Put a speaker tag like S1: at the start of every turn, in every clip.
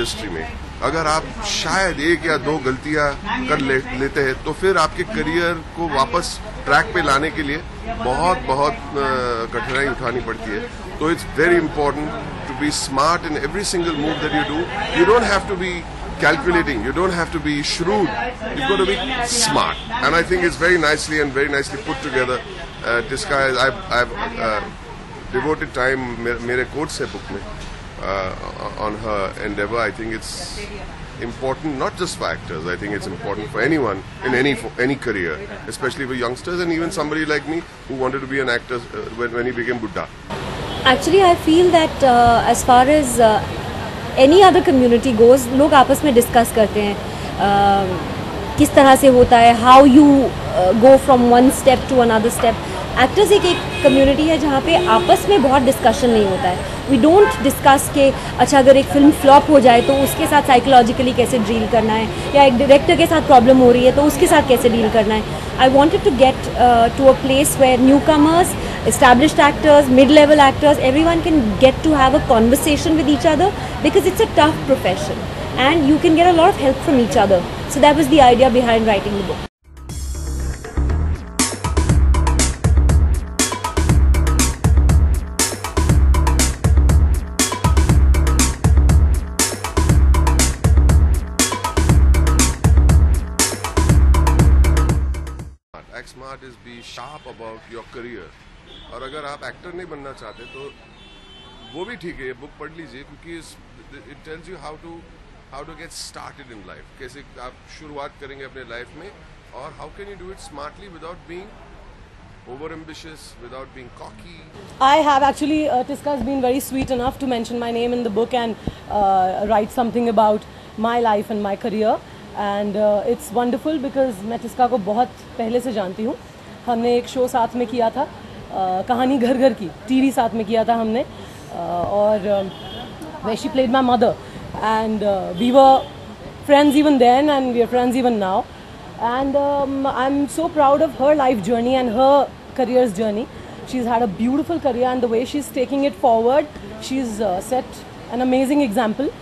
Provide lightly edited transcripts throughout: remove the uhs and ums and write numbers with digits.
S1: Industry में अगर आप शायद एक या दो गलतियां कर लेते हैं तो फिर आपके करियर को वापस ट्रैक पे लाने के लिए बहुत कठिनाई उठानी पड़ती है. तो it's very important to be smart in every single move that you do. You don't have to be calculating, you don't have to be shrewd, you've got to be smart, and I think it's very nicely put together. Tiska, I've devoted time mere quotes hai book mein on her endeavor. I think it's important not just for actors, I think it's important for anyone in any career, especially for youngsters and even somebody like me who wanted to be an actor when he became Buddha.
S2: Actually I feel that as far as any other community goes, लोग आपस में discuss करते हैं किस तरह से होता है, how you go from one step to another step. Actors एक कम्युनिटी है जहाँ पे आपस में बहुत डिस्कशन नहीं होता है. वी डोंट डिस्कस के अच्छा अगर एक फिल्म फ्लॉप हो जाए तो उसके साथ साइकोलॉजिकली कैसे डील करना है, या एक डायरेक्टर के साथ प्रॉब्लम हो रही है तो उसके साथ कैसे डील करना है. I wanted to get to a place where newcomers, established actors, mid-level actors, everyone can get to have a conversation with each other, because it's a tough profession and you can get a lot of help from each other. So that was the idea behind writing the book.
S1: Act smart is be sharp about your career. और अगर आप actor नहीं बनना चाहते तो वो भी ठीक है, ये बुक पढ़ लीजिए, क्योंकि it tells you how to get started in life. कैसे आप शुरुआत करेंगे अपने लाइफ में, और how can you do it smartly without being over ambitious, without being cocky.
S3: I have actually, Tiska has been very sweet enough to mention my name in the book and write something about my life and my career, and it's wonderful because मैं Tiska को बहुत पहले से जानती हूँ. हमने एक show साथ में किया था, कहानी घर घर की, टीवी साथ में किया था हमने, और where she played my mother, and we were friends even then and we are friends even now, and I'm so proud of her life journey and her career's journey. She's had a beautiful career, and the way she's taking it forward, she's set an amazing example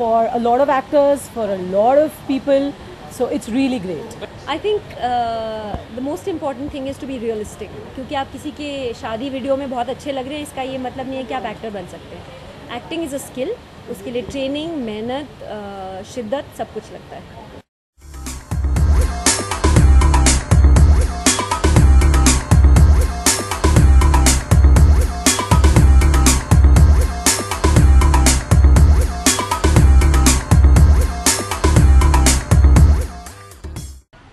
S3: for a lot of actors, for a lot of people. So it's really great.
S2: I think the most important thing is to be realistic. क्योंकि आप किसी के शादी video में बहुत अच्छे लग रहे हैं, इसका ये मतलब नहीं है कि आप एक्टर बन सकते हैं. एक्टिंग इज़ अ स्किल, उसके लिए ट्रेनिंग, मेहनत, शिद्दत सब कुछ लगता है.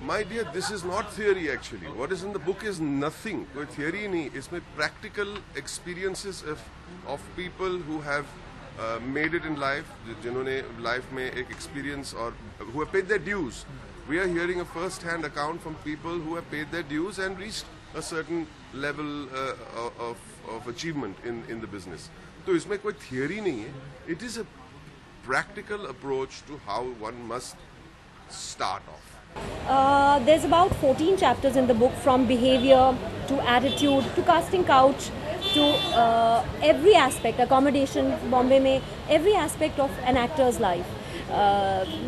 S1: My dear, this is not theory actually. What is in the book is nothing. कोई theory नहीं. इसमें practical experiences of people who have made it in life, जिन्होंने life में एक experience और who have paid their dues. We are hearing a first-hand account from people who have paid their dues and reached a certain level of achievement in the business. तो इसमें कोई theory नहीं है. It is a practical approach to how one must start off.
S2: There's about 14 chapters in the book, from behavior to attitude to casting couch to every aspect, accommodation, Bombay mein, every aspect of an actor's life.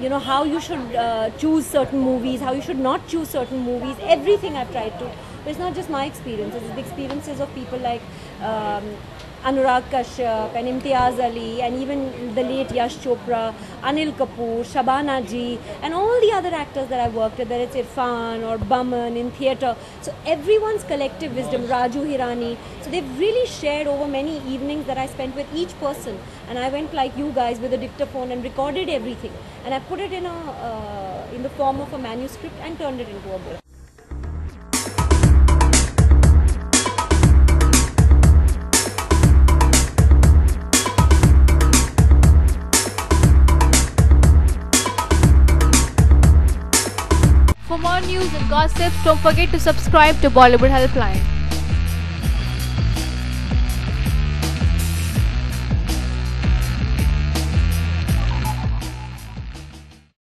S2: You know, how you should choose certain movies, how you should not choose certain movies, everything I've tried to. But it's not just my experiences, it's the experiences of people like Anurag Kashyap and Imtiaz Ali and even the late Yash Chopra, Anil Kapoor, Shabana Ji, and all the other actors that I've worked with, whether it's Irfan or Baman in theatre. So everyone's collective wisdom, Raju Hirani. So they've really shared over many evenings that I spent with each person. And I went like you guys with a dictaphone and recorded everything. And I put it in the form of a manuscript and turned it into a book.
S4: For more news and gossip, don't forget to subscribe to Bollywood Helpline.